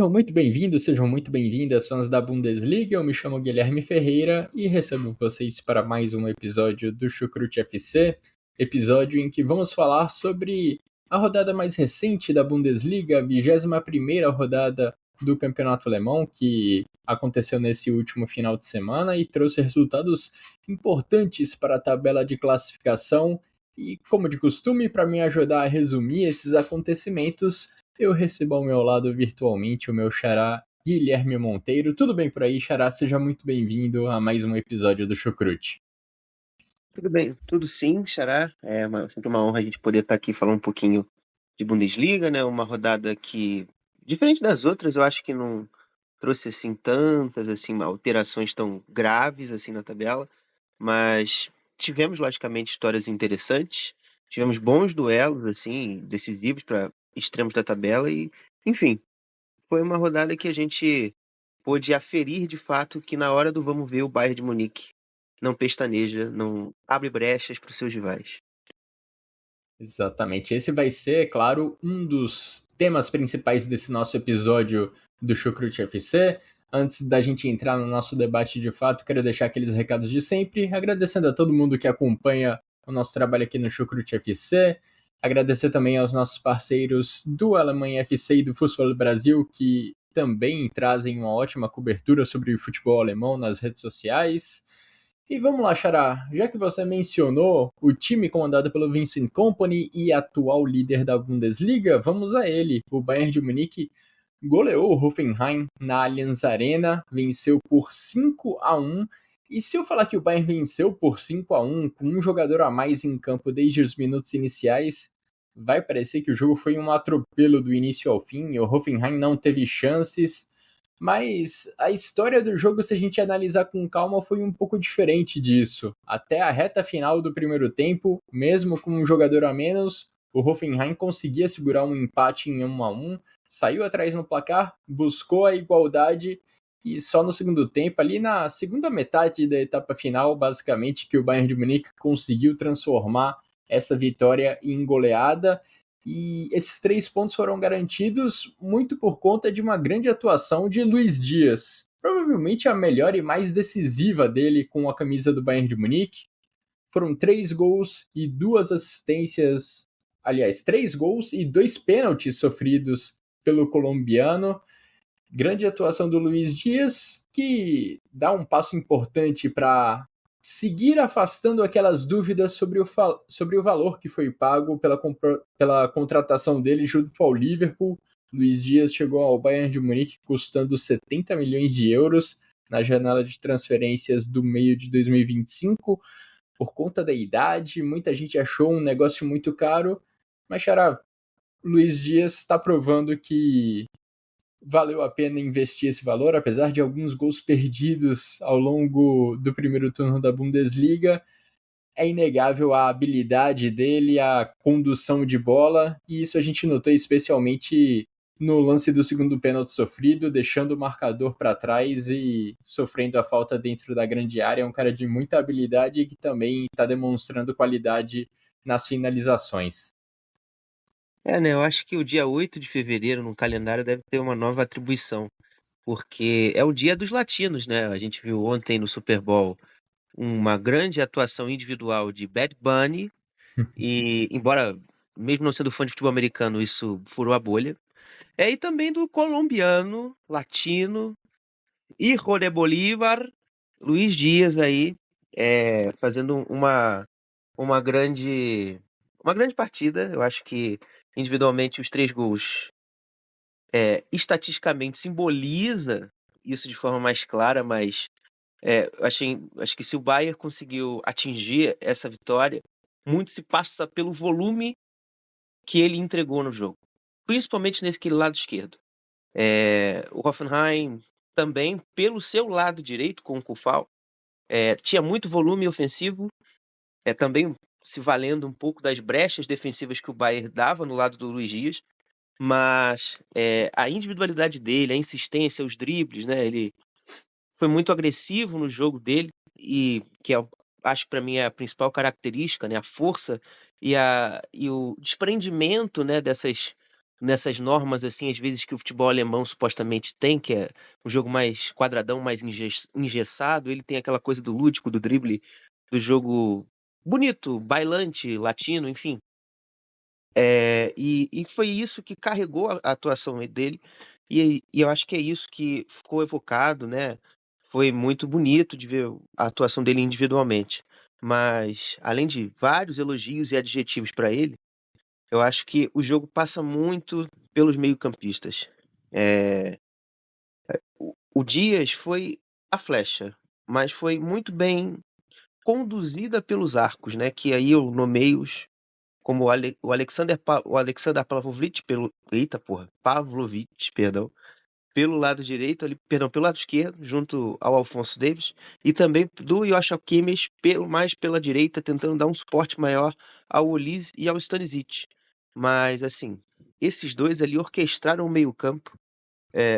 Sejam muito bem-vindos, sejam muito bem-vindas, fãs da Bundesliga. Eu me chamo Guilherme Ferreira e recebo vocês para mais um episódio do Chucrute FC, episódio em que vamos falar sobre a rodada mais recente da Bundesliga, a 21ª rodada do Campeonato Alemão, que aconteceu nesse último final de semana e trouxe resultados importantes para a tabela de classificação. E, como de costume, para me ajudar a resumir esses acontecimentos, eu recebo ao meu lado virtualmente o meu xará Guilherme Monteiro. Tudo bem por aí, xará? Seja muito bem-vindo a mais um episódio do Chucrute. Tudo bem, tudo sim, xará. Sempre uma honra a gente poder estar aqui falando um pouquinho de Bundesliga, né? Uma rodada que, diferente das outras, eu acho que não trouxe assim tantas assim alterações tão graves assim na tabela, mas tivemos logicamente histórias interessantes, tivemos bons duelos assim decisivos para extremos da tabela e, enfim, foi uma rodada que a gente pôde aferir de fato que na hora do vamos ver o Bayern de Munique não pestaneja, não abre brechas para os seus rivais. Exatamente. Esse vai ser, claro, um dos temas principais desse nosso episódio do Chucrute FC. Antes da gente entrar no nosso debate de fato, quero deixar aqueles recados de sempre, agradecendo a todo mundo que acompanha o nosso trabalho aqui no Chucrute FC. Agradecer também aos nossos parceiros do Alemanha FC e do Fußball Brasil, que também trazem uma ótima cobertura sobre o futebol alemão nas redes sociais. E vamos lá, Xará, já que você mencionou o time comandado pelo Vincent Kompany e atual líder da Bundesliga, vamos a ele. O Bayern de Munique goleou o Hoffenheim na Allianz Arena, venceu por 5-1. E se eu falar que o Bayern venceu por 5-1 com um jogador a mais em campo desde os minutos iniciais, vai parecer que o jogo foi um atropelo do início ao fim. O Hoffenheim não teve chances. Mas a história do jogo, se a gente analisar com calma, foi um pouco diferente disso. Até a reta final do primeiro tempo, mesmo com um jogador a menos, o Hoffenheim conseguia segurar um empate em 1-1, saiu atrás no placar, buscou a igualdade e só no segundo tempo, ali na segunda metade da etapa final, basicamente, que o Bayern de Munique conseguiu transformar essa vitória em goleada. E esses 3 pontos foram garantidos muito por conta de uma grande atuação de Luiz Dias. Provavelmente a melhor e mais decisiva dele com a camisa do Bayern de Munique. Foram 3 gols e 2 assistências. Aliás, 3 gols e 2 pênaltis sofridos pelo colombiano. Grande atuação do Luiz Dias, que dá um passo importante para seguir afastando aquelas dúvidas sobre o valor que foi pago pela contratação dele junto ao Liverpool. Luiz Dias chegou ao Bayern de Munique custando 70 milhões de euros na janela de transferências do meio de 2025. Por conta da idade, muita gente achou um negócio muito caro, mas, Xará, Luiz Dias está provando que valeu a pena investir esse valor, apesar de alguns gols perdidos ao longo do primeiro turno da Bundesliga. É inegável a habilidade dele, a condução de bola, e isso a gente notou especialmente no lance do segundo pênalti sofrido, deixando o marcador para trás e sofrendo a falta dentro da grande área. É um cara de muita habilidade que também está demonstrando qualidade nas finalizações. Né? Eu acho que o dia 8 de fevereiro no calendário deve ter uma nova atribuição, porque é o dia dos latinos, né? A gente viu ontem no Super Bowl uma grande atuação individual de Bad Bunny, e embora, mesmo não sendo fã de futebol americano, isso furou a bolha. E também do colombiano, latino, Hijo de Bolívar, Luiz Dias aí, fazendo uma grande partida. Eu acho que individualmente os 3 gols estatisticamente simboliza isso de forma mais clara, mas acho que se o Bayern conseguiu atingir essa vitória, muito se passa pelo volume que ele entregou no jogo, principalmente nesse lado esquerdo. O Hoffenheim também, pelo seu lado direito, com o Kufal, tinha muito volume ofensivo, também se valendo um pouco das brechas defensivas que o Bayern dava no lado do Luiz Dias, mas a individualidade dele, a insistência, os dribles, né, ele foi muito agressivo no jogo dele, e que acho que para mim é a principal característica, né, a força e o desprendimento, né, dessas nessas normas, assim, às vezes que o futebol alemão supostamente tem, que é um jogo mais quadradão, mais engessado, ele tem aquela coisa do lúdico, do drible, do jogo bonito, bailante, latino, enfim. E foi isso que carregou a atuação dele, e eu acho que é isso que ficou evocado, né? Foi muito bonito de ver a atuação dele individualmente. Mas, além de vários elogios e adjetivos para ele, eu acho que o jogo passa muito pelos meio-campistas. É, o Dias foi a flecha, mas foi muito bem conduzida pelos arcos, né? Que aí eu nomeio como o Alexander Pavlovich Pavlovich, perdão, pelo lado direito, ali, perdão, pelo lado esquerdo, junto ao Alphonso Davies, e também do Joshua Kimmich mais pela direita, tentando dar um suporte maior ao Olise e ao Stanisic. Mas, assim, esses dois ali orquestraram o meio-campo.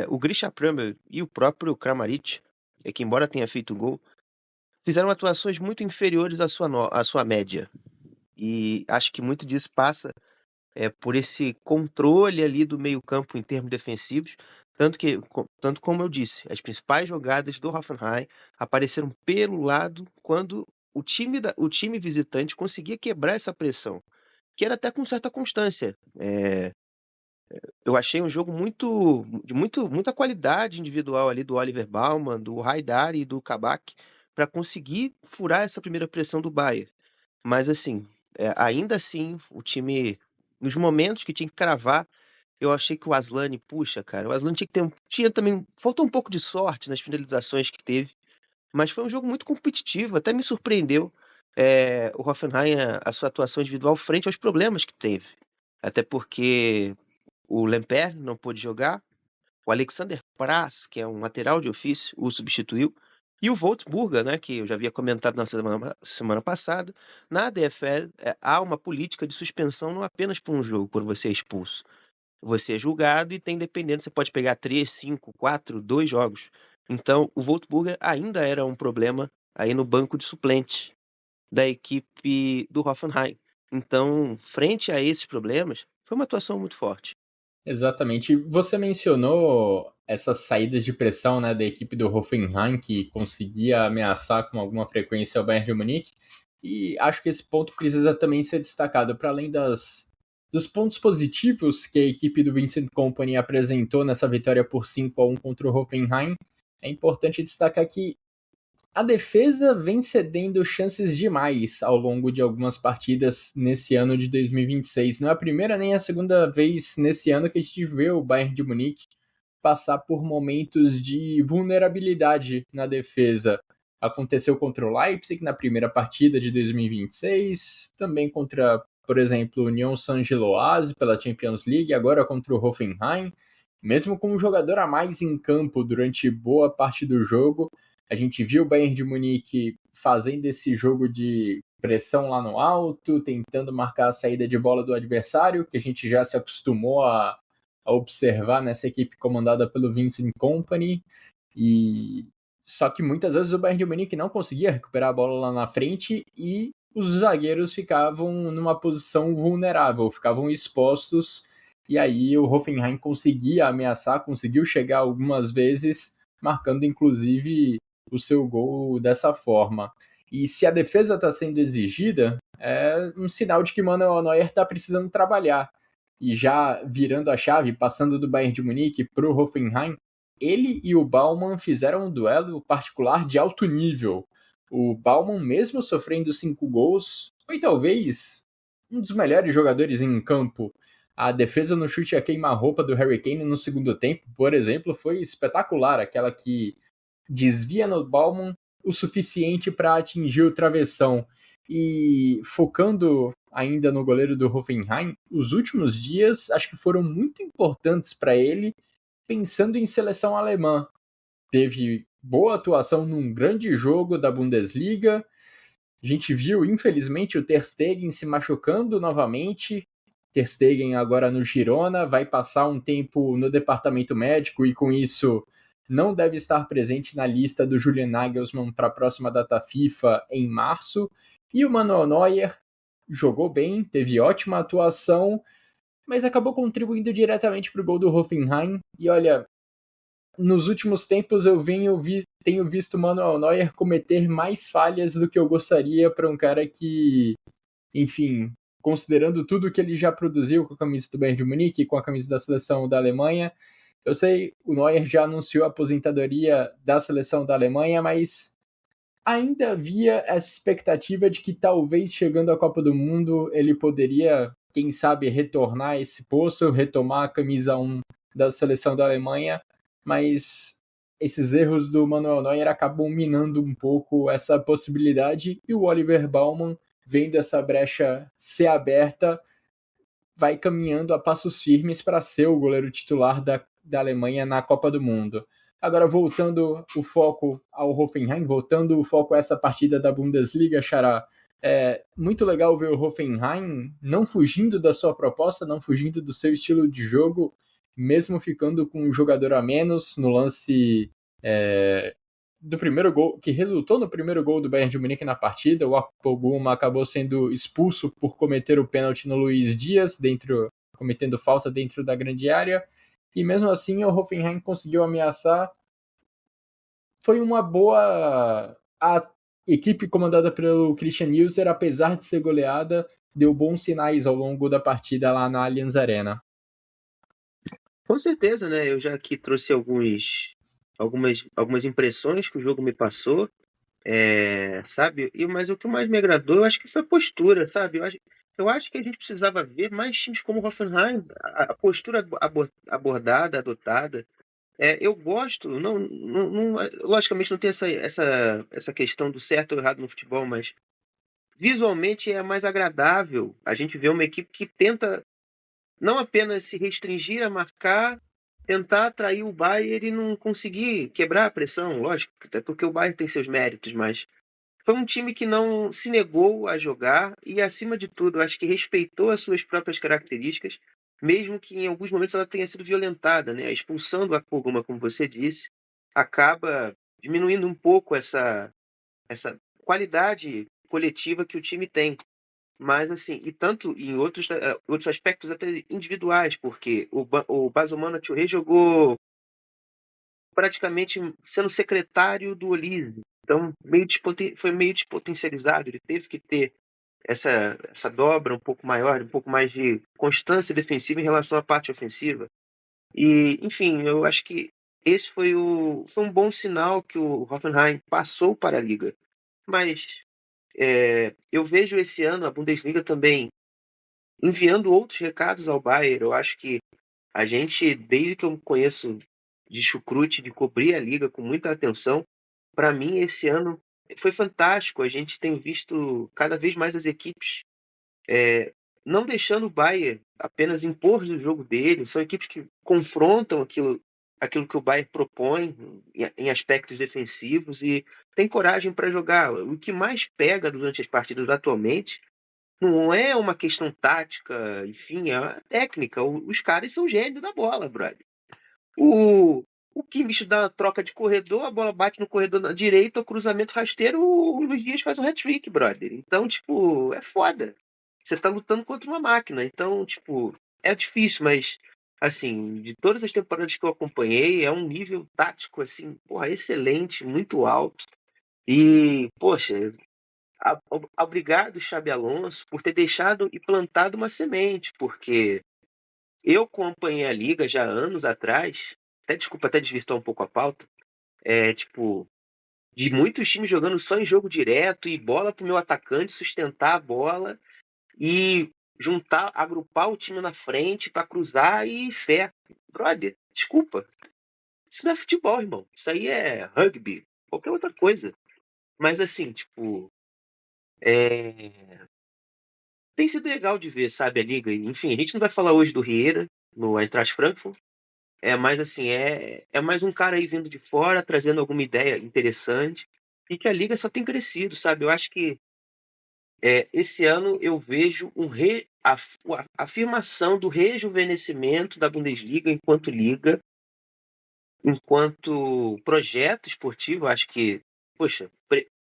O Grisha Prömel e o próprio Kramaric, que embora tenha feito gol, fizeram atuações muito inferiores à sua média. E acho que muito disso passa por esse controle ali do meio-campo em termos defensivos, tanto como eu disse, as principais jogadas do Hoffenheim apareceram pelo lado quando o time visitante conseguia quebrar essa pressão, que era até com certa constância. Eu achei um jogo muita qualidade individual ali do Oliver Baumann, do Haidar e do Kabak para conseguir furar essa primeira pressão do Bayern. Mas assim, ainda assim, o time, nos momentos que tinha que cravar, eu achei que o Aslani, puxa, cara, o Aslani tinha também, faltou um pouco de sorte nas finalizações que teve, mas foi um jogo muito competitivo, até me surpreendeu o Hoffenheim, a sua atuação individual frente aos problemas que teve. Até porque o Lemper não pôde jogar, o Alexander Praz, que é um lateral de ofício, o substituiu. E o Wolfsburger, né, que eu já havia comentado na semana passada, na DFL há uma política de suspensão não apenas por um jogo, quando você é expulso. Você é julgado e tem dependendo, você pode pegar 3, 5, 4, 2 jogos. Então, o Wolfsburger ainda era um problema aí no banco de suplentes da equipe do Hoffenheim. Então, frente a esses problemas, foi uma atuação muito forte. Exatamente. Você mencionou essas saídas de pressão, né, da equipe do Hoffenheim, que conseguia ameaçar com alguma frequência o Bayern de Munique, e acho que esse ponto precisa também ser destacado, para além dos pontos positivos que a equipe do Vincent Kompany apresentou nessa vitória por 5-1 contra o Hoffenheim. É importante destacar que a defesa vem cedendo chances demais ao longo de algumas partidas nesse ano de 2026. Não é a primeira nem a segunda vez nesse ano que a gente vê o Bayern de Munique passar por momentos de vulnerabilidade na defesa. Aconteceu contra o Leipzig na primeira partida de 2026, também contra, por exemplo, o Union Saint-Gilloise pela Champions League, agora contra o Hoffenheim. Mesmo com um jogador a mais em campo durante boa parte do jogo, a gente viu o Bayern de Munique fazendo esse jogo de pressão lá no alto, tentando marcar a saída de bola do adversário, que a gente já se acostumou a observar nessa equipe comandada pelo Vincent Kompany. E só que muitas vezes o Bayern de Munique não conseguia recuperar a bola lá na frente e os zagueiros ficavam numa posição vulnerável, ficavam expostos, e aí o Hoffenheim conseguia ameaçar, conseguiu chegar algumas vezes, marcando inclusive o seu gol dessa forma. E se a defesa está sendo exigida, é um sinal de que Manuel Neuer está precisando trabalhar. E já virando a chave, passando do Bayern de Munique para o Hoffenheim, ele e o Baumann fizeram um duelo particular de alto nível. O Baumann, mesmo sofrendo 5 gols, foi talvez um dos melhores jogadores em campo. A defesa no chute a queima-roupa do Harry Kane no segundo tempo, por exemplo, foi espetacular. Aquela que desvia no Baumann o suficiente para atingir o travessão. E focando ainda no goleiro do Hoffenheim, os últimos dias acho que foram muito importantes para ele, pensando em seleção alemã. Teve boa atuação num grande jogo da Bundesliga. A gente viu, infelizmente, o Ter Stegen se machucando novamente. Ter Stegen agora no Girona, vai passar um tempo no departamento médico e com isso não deve estar presente na lista do Julian Nagelsmann para a próxima data FIFA em março. E o Manuel Neuer jogou bem, teve ótima atuação, mas acabou contribuindo diretamente para o gol do Hoffenheim. E olha, nos últimos tempos tenho visto Manuel Neuer cometer mais falhas do que eu gostaria para um cara que, enfim, considerando tudo que ele já produziu com a camisa do Bayern de Munique, com a camisa da seleção da Alemanha. Eu sei, o Neuer já anunciou a aposentadoria da seleção da Alemanha, mas ainda havia essa expectativa de que talvez chegando à Copa do Mundo ele poderia, quem sabe, retornar esse poço, retomar a camisa 1 da seleção da Alemanha, mas esses erros do Manuel Neuer acabam minando um pouco essa possibilidade, e o Oliver Baumann, vendo essa brecha ser aberta, vai caminhando a passos firmes para ser o goleiro titular da Alemanha na Copa do Mundo. Agora, voltando o foco ao Hoffenheim, voltando o foco a essa partida da Bundesliga, Xará, é muito legal ver o Hoffenheim não fugindo da sua proposta, não fugindo do seu estilo de jogo, mesmo ficando com um jogador a menos no lance do primeiro gol, que resultou no primeiro gol do Bayern de Munique na partida. O Akpoguma acabou sendo expulso por cometer o pênalti no Luiz Dias, cometendo falta dentro da grande área, e mesmo assim o Hoffenheim conseguiu ameaçar. Foi uma boa... A equipe comandada pelo Christian Ilser, apesar de ser goleada, deu bons sinais ao longo da partida lá na Allianz Arena. Com certeza, né? Eu já aqui trouxe algumas impressões que o jogo me passou, sabe? Mas o que mais me agradou, eu acho que foi a postura, sabe? Eu acho que a gente precisava ver mais times como o Hoffenheim, a postura abordada, adotada. Eu gosto, logicamente não tem essa questão do certo ou errado no futebol, mas visualmente é mais agradável a gente ver uma equipe que tenta não apenas se restringir a marcar, tentar atrair o Bayern e não conseguir quebrar a pressão, lógico, até porque o Bayern tem seus méritos, mas foi um time que não se negou a jogar e, acima de tudo, acho que respeitou as suas próprias características, mesmo que em alguns momentos ela tenha sido violentada, né? A expulsão do Akpoguma, como você disse, acaba diminuindo um pouco essa qualidade coletiva que o time tem. Mas, assim, e tanto em outros aspectos até individuais, porque o Basumano Touré jogou praticamente sendo secretário do Olise. Então, foi meio despotencializado. Ele teve que ter essa dobra um pouco maior, um pouco mais de constância defensiva em relação à parte ofensiva. E, enfim, eu acho que esse foi um bom sinal que o Hoffenheim passou para a Liga. Mas eu vejo esse ano a Bundesliga também enviando outros recados ao Bayern. Eu acho que a gente, desde que eu me conheço de chucrute, de cobrir a liga com muita atenção, para mim esse ano foi fantástico. A gente tem visto cada vez mais as equipes não deixando o Bayern apenas impor o jogo dele. São equipes que confrontam aquilo que o Bayern propõe em aspectos defensivos e tem coragem para jogar. O que mais pega durante as partidas atualmente não é uma questão tática, enfim, é uma técnica. Os caras são gênios da bola, brother. O Kimmich dá uma troca de corredor, a bola bate no corredor na direita, o cruzamento rasteiro, o Luiz Dias faz um hat-trick, brother. Então, tipo, é foda. Você tá lutando contra uma máquina. Então, tipo, é difícil, mas, assim, de todas as temporadas que eu acompanhei, é um nível tático, assim, porra, excelente, muito alto. E, poxa, obrigado, Xabi Alonso, por ter deixado e plantado uma semente, porque eu acompanhei a Liga já anos atrás, desculpa até desvirtuar um pouco a pauta, tipo, de muitos times jogando só em jogo direto e bola pro meu atacante sustentar a bola e agrupar o time na frente para cruzar e fé. Brother, desculpa. Isso não é futebol, irmão. Isso aí é rugby, qualquer outra coisa. Mas assim, tipo, tem sido legal de ver, sabe, a liga. Enfim, a gente não vai falar hoje do Rieira, no Eintracht Frankfurt. Mas assim, é mais um cara aí vindo de fora, trazendo alguma ideia interessante. E que a liga só tem crescido, sabe? Eu acho que esse ano eu vejo a afirmação do rejuvenescimento da Bundesliga enquanto liga, enquanto projeto esportivo. Eu acho que, poxa,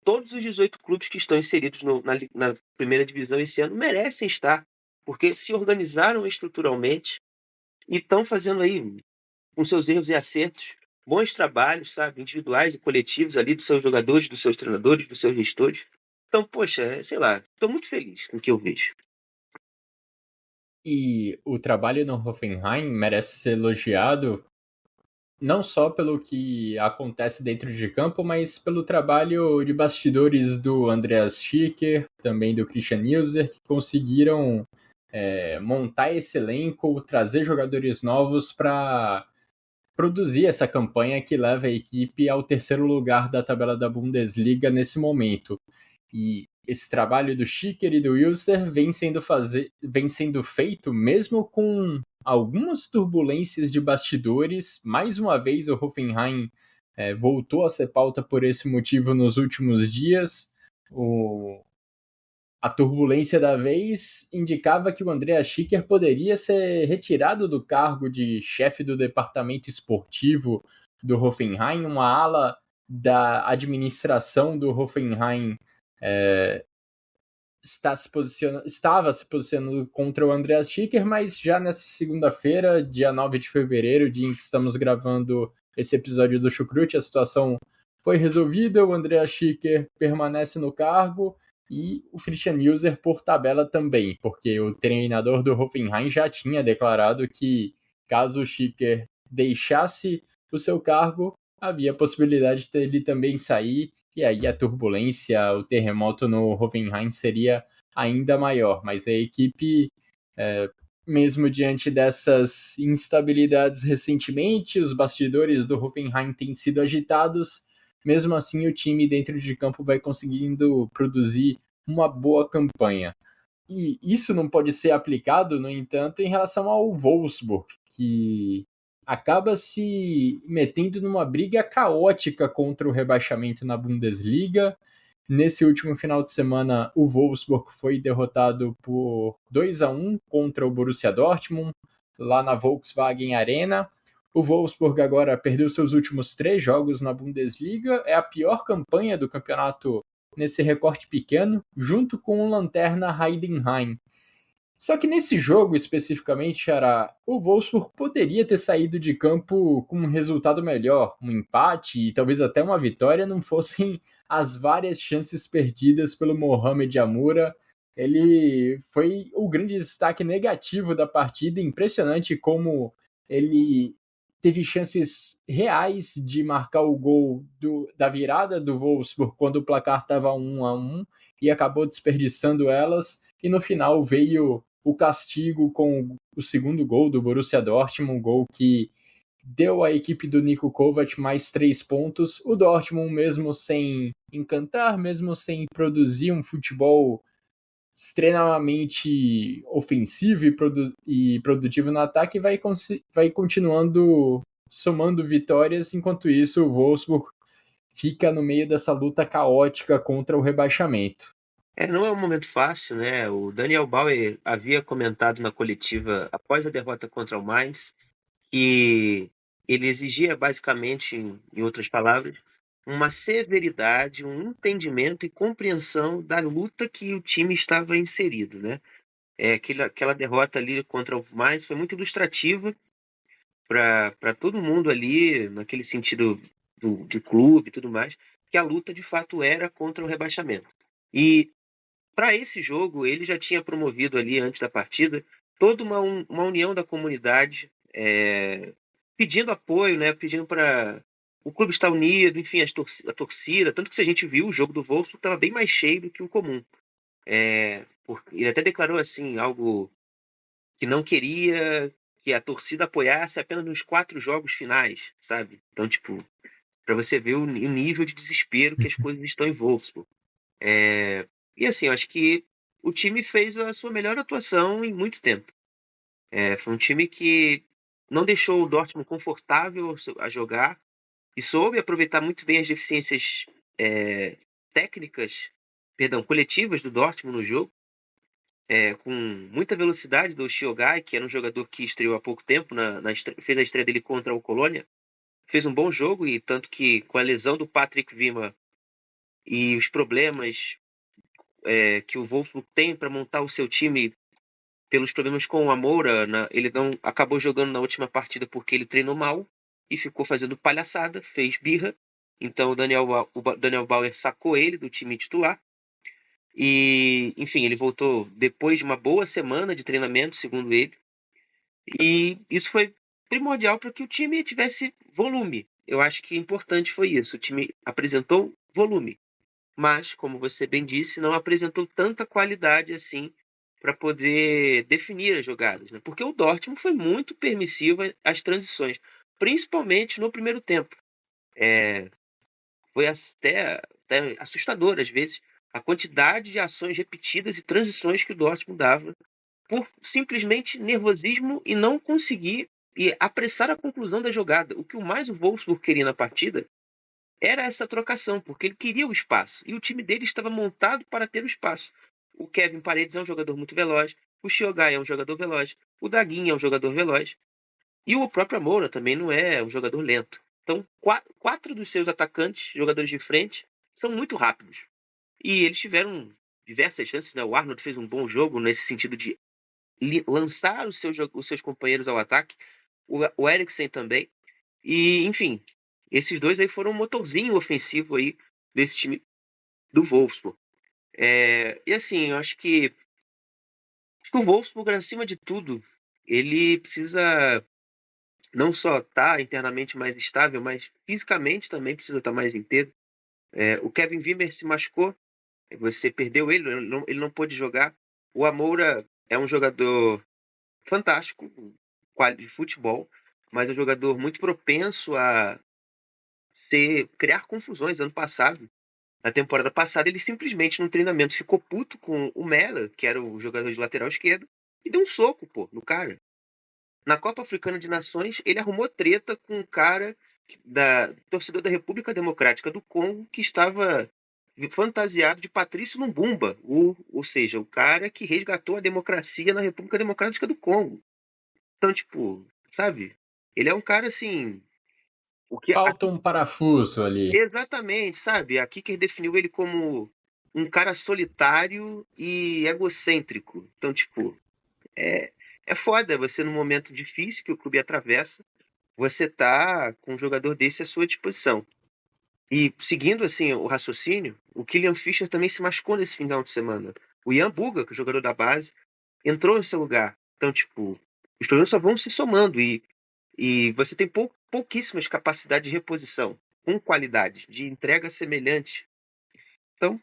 todos os 18 clubes que estão inseridos na primeira divisão esse ano merecem estar porque se organizaram estruturalmente e estão fazendo aí, com seus erros e acertos, bons trabalhos, sabe, individuais e coletivos ali dos seus jogadores, dos seus treinadores, dos seus gestores. Então, poxa, sei lá, estou muito feliz com o que eu vejo. E o trabalho no Hoffenheim merece ser elogiado não só pelo que acontece dentro de campo, mas pelo trabalho de bastidores do Andreas Schicker, também do Christian Ilser, que conseguiram montar esse elenco, trazer jogadores novos para produzir essa campanha que leva a equipe ao terceiro lugar da tabela da Bundesliga nesse momento. E esse trabalho do Schicker e do Ilser vem sendo feito mesmo com algumas turbulências de bastidores. Mais uma vez, o Hoffenheim voltou a ser pauta por esse motivo nos últimos dias. A turbulência da vez indicava que o Andreas Schicker poderia ser retirado do cargo de chefe do departamento esportivo do Hoffenheim, uma ala da administração do Hoffenheim estava se posicionando contra o Andreas Schicker, mas já nessa segunda-feira, dia 9 de fevereiro, dia em que estamos gravando esse episódio do Chucrute, a situação foi resolvida, o Andreas Schicker permanece no cargo e o Christian Ilser por tabela também, porque o treinador do Hoffenheim já tinha declarado que caso o Schicker deixasse o seu cargo, havia a possibilidade de ele também sair, e aí a turbulência, o terremoto no Hoffenheim seria ainda maior. Mas a equipe, mesmo diante dessas instabilidades recentemente, os bastidores do Hoffenheim têm sido agitados, mesmo assim o time dentro de campo vai conseguindo produzir uma boa campanha. E isso não pode ser aplicado, no entanto, em relação ao Wolfsburg, que acaba se metendo numa briga caótica contra o rebaixamento na Bundesliga. Nesse último final de semana, o Wolfsburg foi derrotado por 2-1 contra o Borussia Dortmund, lá na Volkswagen Arena. O Wolfsburg agora perdeu seus últimos 3 jogos na Bundesliga, é a pior campanha do campeonato nesse recorte pequeno, junto com o lanterna Heidenheim. Só que nesse jogo especificamente, o Wolfsburg poderia ter saído de campo com um resultado melhor, um empate e talvez até uma vitória, não fossem as várias chances perdidas pelo Mohamed Amoura. Ele foi o grande destaque negativo da partida, impressionante como ele teve chances reais de marcar o gol da virada do Wolfsburg quando o placar estava 1-1 e acabou desperdiçando elas, e no final veio o castigo com o segundo gol do Borussia Dortmund, um gol que deu à equipe do Niko Kovac mais 3 pontos. O Dortmund, mesmo sem encantar, mesmo sem produzir um futebol extremamente ofensivo e produtivo no ataque, vai continuando somando vitórias. Enquanto isso, o Wolfsburg fica no meio dessa luta caótica contra o rebaixamento. Não é um momento fácil, né? O Daniel Bauer havia comentado na coletiva após a derrota contra o Mainz que ele exigia basicamente, em outras palavras, uma severidade, um entendimento e compreensão da luta que o time estava inserido, né? Aquela derrota ali contra o Mainz foi muito ilustrativa para todo mundo ali, naquele sentido de clube e tudo mais, que a luta de fato era contra o rebaixamento. E para esse jogo, ele já tinha promovido ali antes da partida toda uma união da comunidade, pedindo apoio, né? Pedindo para o clube estar unido, enfim, a torcida. Tanto que se a gente viu o jogo do Wolfsburg estava bem mais cheio do que o comum. Ele até declarou assim algo que não queria que a torcida apoiasse apenas nos 4 jogos finais, sabe? Então, tipo, para você ver o nível de desespero que as coisas estão em Wolfsburg. E assim, eu acho que o time fez a sua melhor atuação em muito tempo. Foi um time que não deixou o Dortmund confortável a jogar e soube aproveitar muito bem as deficiências coletivas do Dortmund no jogo, com muita velocidade do Shiogai, que era um jogador que estreou há pouco tempo, fez a estreia dele contra o Colônia, fez um bom jogo, e tanto que com a lesão do Patrick Wimmer e os problemas que o Wolfsburg tem para montar o seu time pelos problemas com a Moura, ele não acabou jogando na última partida porque ele treinou mal e ficou fazendo palhaçada, fez birra. Então o Daniel Bauer sacou ele do time titular. E, enfim, ele voltou depois de uma boa semana de treinamento, segundo ele. E isso foi primordial para que o time tivesse volume. Eu acho que importante foi isso. O time apresentou volume, mas, como você bem disse, não apresentou tanta qualidade assim para poder definir as jogadas, né? Porque o Dortmund foi muito permissivo às transições, principalmente no primeiro tempo. Foi até assustador às vezes a quantidade de ações repetidas e transições que o Dortmund dava por simplesmente nervosismo e não conseguir e apressar a conclusão da jogada. O que mais o Wolfsburg queria na partida era essa trocação, porque ele queria o espaço. E o time dele estava montado para ter o espaço. O Kevin Paredes é um jogador muito veloz, o Shogai é um jogador veloz, o Daguinho é um jogador veloz, e o próprio Moura também não é um jogador lento. Então, quatro dos seus atacantes, jogadores de frente, são muito rápidos. E eles tiveram diversas chances, né? O Arnold fez um bom jogo nesse sentido de lançar os seus companheiros ao ataque, o Eriksen também. E, enfim, esses dois aí foram um motorzinho ofensivo aí desse time do Wolfsburg. E assim, eu acho que o Wolfsburg, acima de tudo, ele precisa não só estar internamente mais estável, mas fisicamente também precisa estar mais inteiro. O Kevin Wimmer se machucou, você perdeu ele não pôde jogar. O Amoura é um jogador fantástico de futebol, mas é um jogador muito propenso a criar confusões. Ano passado, na temporada passada, ele simplesmente no treinamento ficou puto com o Mela, que era o jogador de lateral esquerdo, e deu um soco, pô, no cara. Na Copa Africana de Nações, ele arrumou treta com um cara torcedor da República Democrática do Congo que estava fantasiado de Patrício Lumumba, ou seja, o cara que resgatou a democracia na República Democrática do Congo. Então, tipo, sabe? Ele é um cara assim. O que Falta um parafuso ali. Exatamente, sabe? A Kicker definiu ele como um cara solitário e egocêntrico. Então, tipo, é, é foda você num momento difícil que o clube atravessa, você tá com um jogador desse à sua disposição. E seguindo assim o raciocínio, o Kylian Fischer também se machucou nesse final de semana. O Ian Buga, que é o jogador da base, entrou no seu lugar. Então, tipo, os problemas só vão se somando e você tem pouquíssimas capacidades de reposição, com qualidade, de entrega semelhante. Então,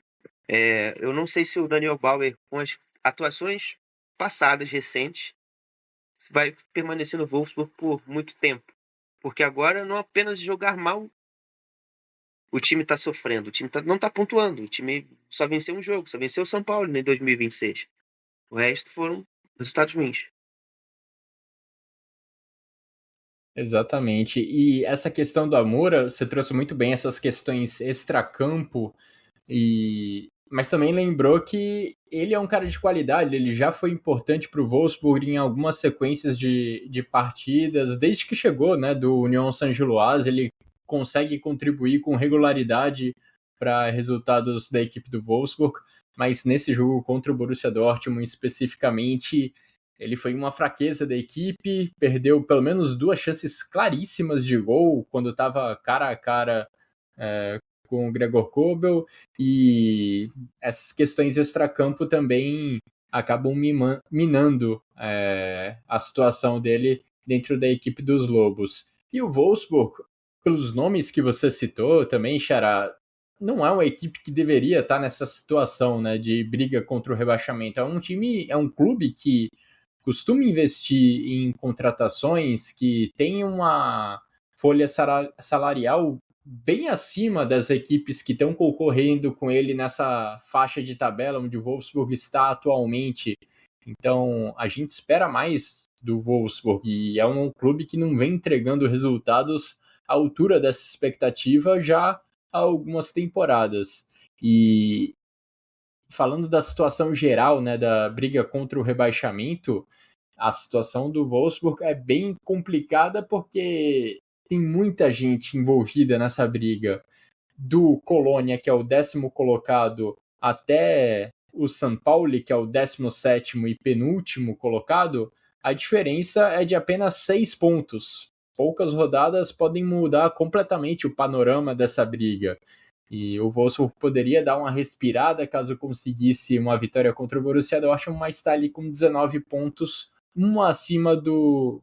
eu não sei se o Daniel Bauer, com as atuações passadas, recentes, vai permanecer no Wolfsburg por muito tempo. Porque agora, não apenas jogar mal, o time está sofrendo, o time não está pontuando, o time só venceu um jogo, só venceu o São Paulo em 2026. O resto foram resultados ruins. Exatamente. E essa questão do Amoura, você trouxe muito bem essas questões extracampo, mas também lembrou que ele é um cara de qualidade, ele já foi importante para o Wolfsburg em algumas sequências de partidas, desde que chegou, né, do Union Saint-Gilloise, ele consegue contribuir com regularidade para resultados da equipe do Wolfsburg, mas nesse jogo contra o Borussia Dortmund especificamente, ele foi uma fraqueza da equipe, perdeu pelo menos duas chances claríssimas de gol quando estava cara a cara com o Gregor Kobel, e essas questões extracampo também acabam minando a situação dele dentro da equipe dos Lobos. E o Wolfsburg, pelos nomes que você citou também, Xará, não é uma equipe que deveria estar nessa situação, né, de briga contra o rebaixamento. É um clube que costuma investir em contratações que tem uma folha salarial bem acima das equipes que estão concorrendo com ele nessa faixa de tabela onde o Wolfsburg está atualmente. Então, a gente espera mais do Wolfsburg e é um clube que não vem entregando resultados à altura dessa expectativa já há algumas temporadas. E falando da situação geral, né, da briga contra o rebaixamento, a situação do Wolfsburg é bem complicada porque tem muita gente envolvida nessa briga, do Colônia, que é o 10º colocado, até o São Paulo, que é o 17º e penúltimo colocado, a diferença é de apenas 6 pontos. Poucas rodadas podem mudar completamente o panorama dessa briga. E o Wolfsburg poderia dar uma respirada caso conseguisse uma vitória contra o Borussia Dortmund, mas está ali com 19 pontos, um acima do...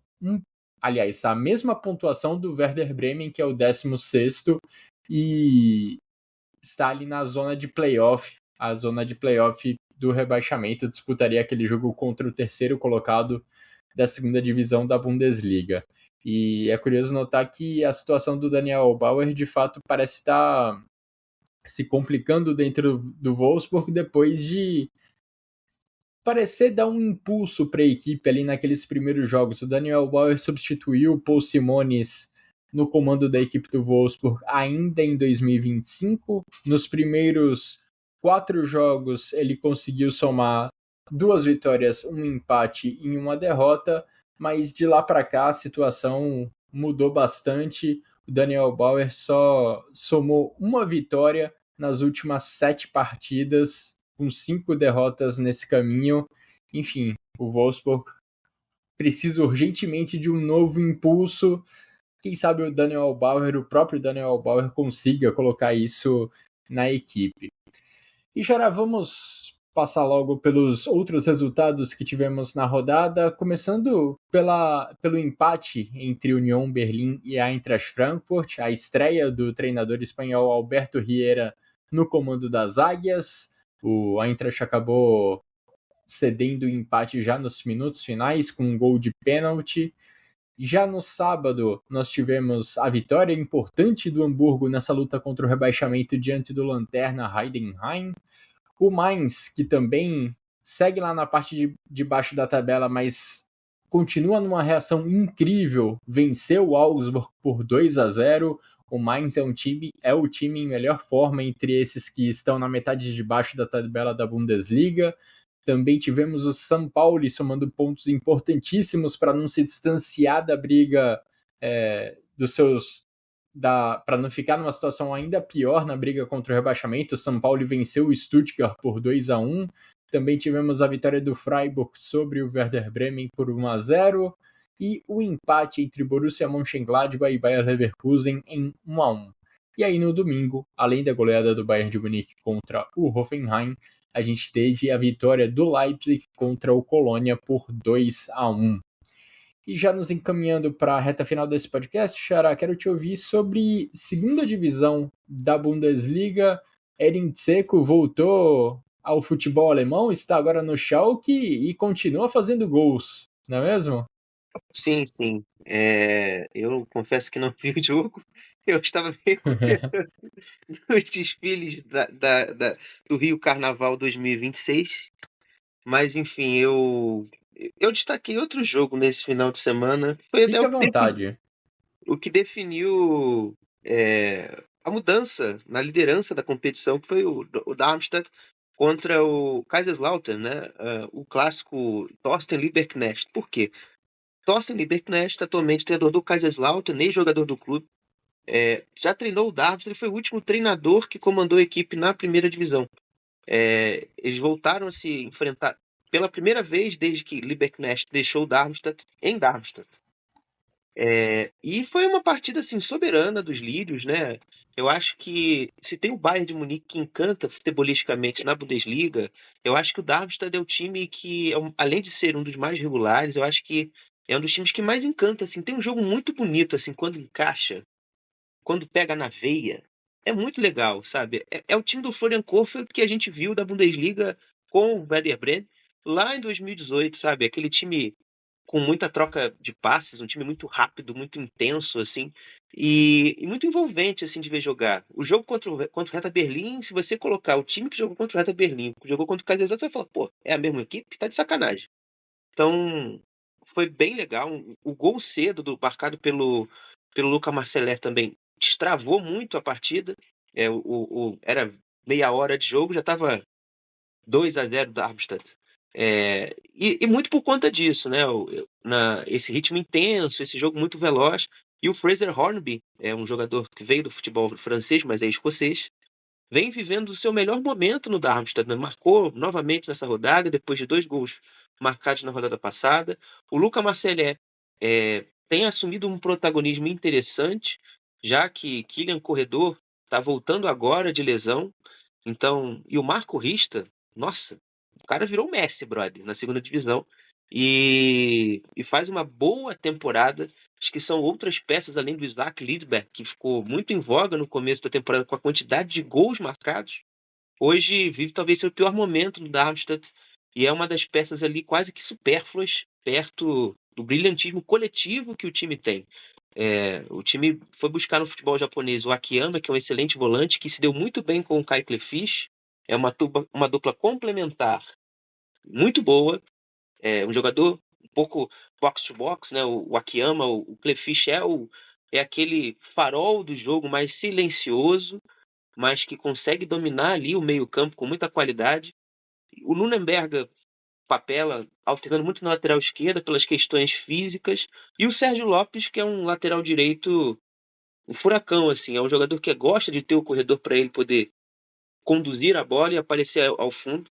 aliás, a mesma pontuação do Werder Bremen, que é o 16º, e está ali na zona de playoff, a zona de playoff do rebaixamento, disputaria aquele jogo contra o terceiro colocado da segunda divisão da Bundesliga. E é curioso notar que a situação do Daniel Bauer, de fato, parece estar se complicando dentro do Wolfsburg depois de parecer dar um impulso para a equipe ali naqueles primeiros jogos. O Daniel Bauer substituiu o Paul Simonis no comando da equipe do Wolfsburg ainda em 2025. Nos primeiros 4 jogos ele conseguiu somar 2 vitórias, um empate e uma derrota, mas de lá para cá a situação mudou bastante. O Daniel Bauer só somou uma vitória nas últimas 7 partidas, com 5 derrotas nesse caminho. Enfim, o Wolfsburg precisa urgentemente de um novo impulso. Quem sabe o próprio Daniel Bauer, consiga colocar isso na equipe. E, Xará, vamos passar logo pelos outros resultados que tivemos na rodada, começando pelo empate entre União Berlim e a Eintracht Frankfurt, a estreia do treinador espanhol Alberto Riera no comando das Águias. O Eintracht acabou cedendo o empate já nos minutos finais com um gol de pênalti. Já no sábado, nós tivemos a vitória importante do Hamburgo nessa luta contra o rebaixamento diante do lanterna Heidenheim. O Mainz, que também segue lá na parte de baixo da tabela, mas continua numa reação incrível, venceu o Augsburg por 2-0. O Mainz é o time em melhor forma entre esses que estão na metade de baixo da tabela da Bundesliga. Também tivemos o São Paulo somando pontos importantíssimos para não se distanciar da briga para não ficar numa situação ainda pior na briga contra o rebaixamento. O São Paulo venceu o Stuttgart por 2-1. Também tivemos a vitória do Freiburg sobre o Werder Bremen por 1-0 e o empate entre Borussia Mönchengladbach e Bayer Leverkusen em 1-1. E aí no domingo, além da goleada do Bayern de Munique contra o Hoffenheim, a gente teve a vitória do Leipzig contra o Colônia por 2-1. E já nos encaminhando para a reta final desse podcast, Xará, quero te ouvir sobre segunda divisão da Bundesliga. Edin Dzeko voltou ao futebol alemão, está agora no Schalke e continua fazendo gols, não é mesmo? Sim, sim. Eu confesso que não vi o jogo. Eu estava meio nos desfiles do Rio Carnaval 2026. Mas, enfim, eu destaquei outro jogo nesse final de semana. Foi até Fique à vontade. o que definiu a mudança na liderança da competição, que foi o Darmstadt contra o Kaiserslautern, né? O clássico Thorsten Lieberknecht. Por quê? Thorsten Lieberknecht, atualmente treinador do Kaiserslautern, ex-jogador do clube, já treinou o Darmstadt, ele foi o último treinador que comandou a equipe na primeira divisão. Eles voltaram a se enfrentar pela primeira vez desde que Lieberknecht deixou o Darmstadt em Darmstadt. E foi uma partida assim, soberana dos lírios, né? Eu acho que se tem o Bayern de Munique que encanta futebolisticamente na Bundesliga, eu acho que o Darmstadt é o time que, além de ser um dos mais regulares, eu acho que é um dos times que mais encanta. Assim. Tem um jogo muito bonito, assim, quando encaixa, quando pega na veia. É muito legal, sabe? É o time do Florian Kohfeldt que a gente viu da Bundesliga com o Werder Bremen lá em 2018, sabe? Aquele time com muita troca de passes, um time muito rápido, muito intenso, assim, e muito envolvente, assim, de ver jogar. O jogo contra o Hertha Berlim, se você colocar o time que jogou contra o Hertha Berlim, que jogou contra o Kaiserslautern, você vai falar, pô, é a mesma equipe? Tá de sacanagem. Então, foi bem legal. O gol cedo, marcado pelo Luca Marceler também, destravou muito a partida. Era meia hora de jogo, já estava 2-0 Darmstadt. E muito por conta disso, né? Esse ritmo intenso, esse jogo muito veloz. E o Fraser Hornby é um jogador que veio do futebol francês, mas é escocês. vem vivendo o seu melhor momento no Darmstadt, né? Marcou novamente nessa rodada, depois de 2 gols marcados na rodada passada. O Luca Marcelé tem assumido um protagonismo interessante, já que Kylian Corredor está voltando agora de lesão. Então, e o Marco Rista, nossa, o cara virou o Messi, brother, na segunda divisão. E faz uma boa temporada. Acho que são outras peças além do Isaac Lidberg, que ficou muito em voga no começo da temporada com a quantidade de gols marcados. Hoje vive talvez seu pior momento no Darmstadt e é uma das peças ali quase que supérfluas perto do brilhantismo coletivo que o time tem. O time foi buscar no futebol japonês o Akiyama, que é um excelente volante, que se deu muito bem com o Kai Clefish. É uma dupla complementar muito boa. Um jogador um pouco box-to-box, né? O Akiyama, o Clefish é aquele farol do jogo mais silencioso, mas que consegue dominar ali o meio-campo com muita qualidade. O Nuremberg papela, alternando muito na lateral esquerda pelas questões físicas. E o Sérgio Lopes, que é um lateral direito, um furacão, assim. É um jogador que gosta de ter o corredor para ele poder conduzir a bola e aparecer ao fundo.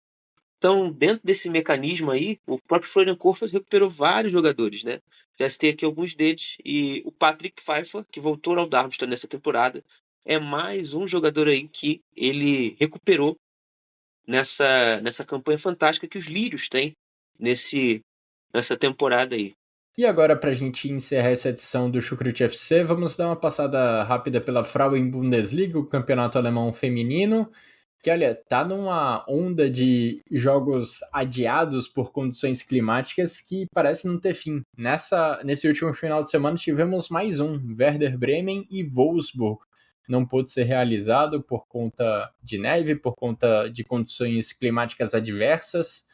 Então, dentro desse mecanismo aí, o próprio Florian Kohfeldt recuperou vários jogadores, né? Já citei aqui alguns deles. E o Patrick Pfeiffer, que voltou ao Darmstadt nessa temporada, é mais um jogador aí que ele recuperou nessa campanha fantástica que os Lírios têm nessa temporada aí. E agora, para a gente encerrar essa edição do Chucrute FC, vamos dar uma passada rápida pela Frauen Bundesliga, o campeonato alemão feminino, que, olha, tá numa onda de jogos adiados por condições climáticas que parece não ter fim. Nesse último final de semana tivemos mais um, Werder Bremen e Wolfsburg. Não pôde ser realizado por conta de neve, por conta de condições climáticas adversas,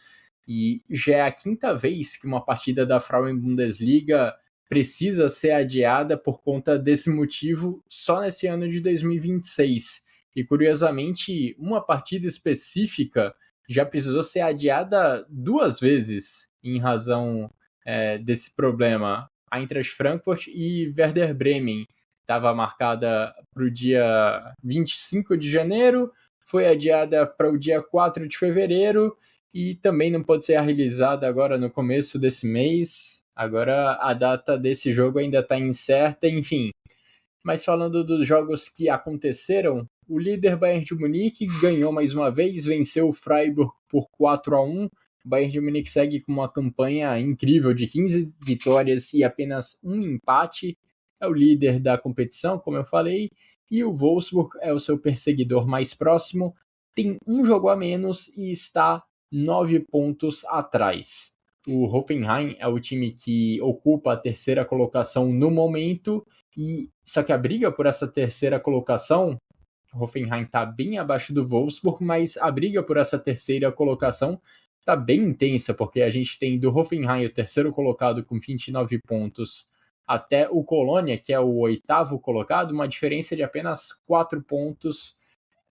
e já é a 5ª vez que uma partida da Frauen Bundesliga precisa ser adiada por conta desse motivo só nesse ano de 2026. E, curiosamente, uma partida específica já precisou ser adiada 2 vezes em razão desse problema. A Eintracht Frankfurt e Werder Bremen estava marcada para o dia 25 de janeiro, foi adiada para o dia 4 de fevereiro e também não pode ser realizada agora no começo desse mês. Agora a data desse jogo ainda está incerta, enfim. Mas falando dos jogos que aconteceram, o líder Bayern de Munique ganhou mais uma vez, venceu o Freiburg por 4-1. O Bayern de Munique segue com uma campanha incrível de 15 vitórias e apenas um empate. É o líder da competição, como eu falei, e o Wolfsburg é o seu perseguidor mais próximo, tem um jogo a menos e está 9 pontos atrás. O Hoffenheim é o time que ocupa a 3ª colocação no momento, e só que a briga por essa 3ª colocação, o Hoffenheim está bem abaixo do Wolfsburg, mas a briga por essa 3ª colocação está bem intensa, porque a gente tem do Hoffenheim o 3º colocado com 29 pontos, até o Colônia, que é o 8º colocado, uma diferença de apenas 4 pontos.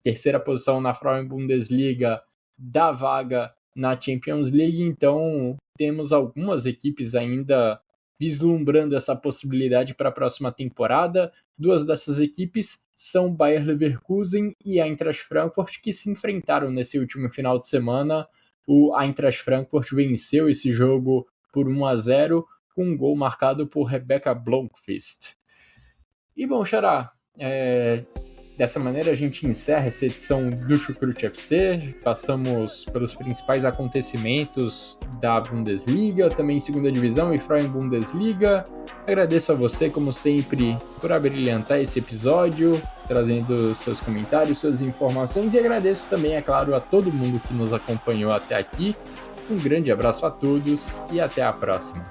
3ª posição na Frauen Bundesliga dá vaga na Champions League, então temos algumas equipes ainda vislumbrando essa possibilidade para a próxima temporada. 2 dessas equipes são Bayer Leverkusen e a Eintracht Frankfurt, que se enfrentaram nesse último final de semana. O Eintracht Frankfurt venceu esse jogo por 1-0, com um gol marcado por Rebecca Blomqvist. E bom, Xará, dessa maneira a gente encerra essa edição do Chucrute FC, passamos pelos principais acontecimentos da Bundesliga, também segunda divisão e Frauen Bundesliga. Agradeço a você, como sempre, por abrilhantar esse episódio, trazendo seus comentários, suas informações, e agradeço também, é claro, a todo mundo que nos acompanhou até aqui. Um grande abraço a todos e até a próxima.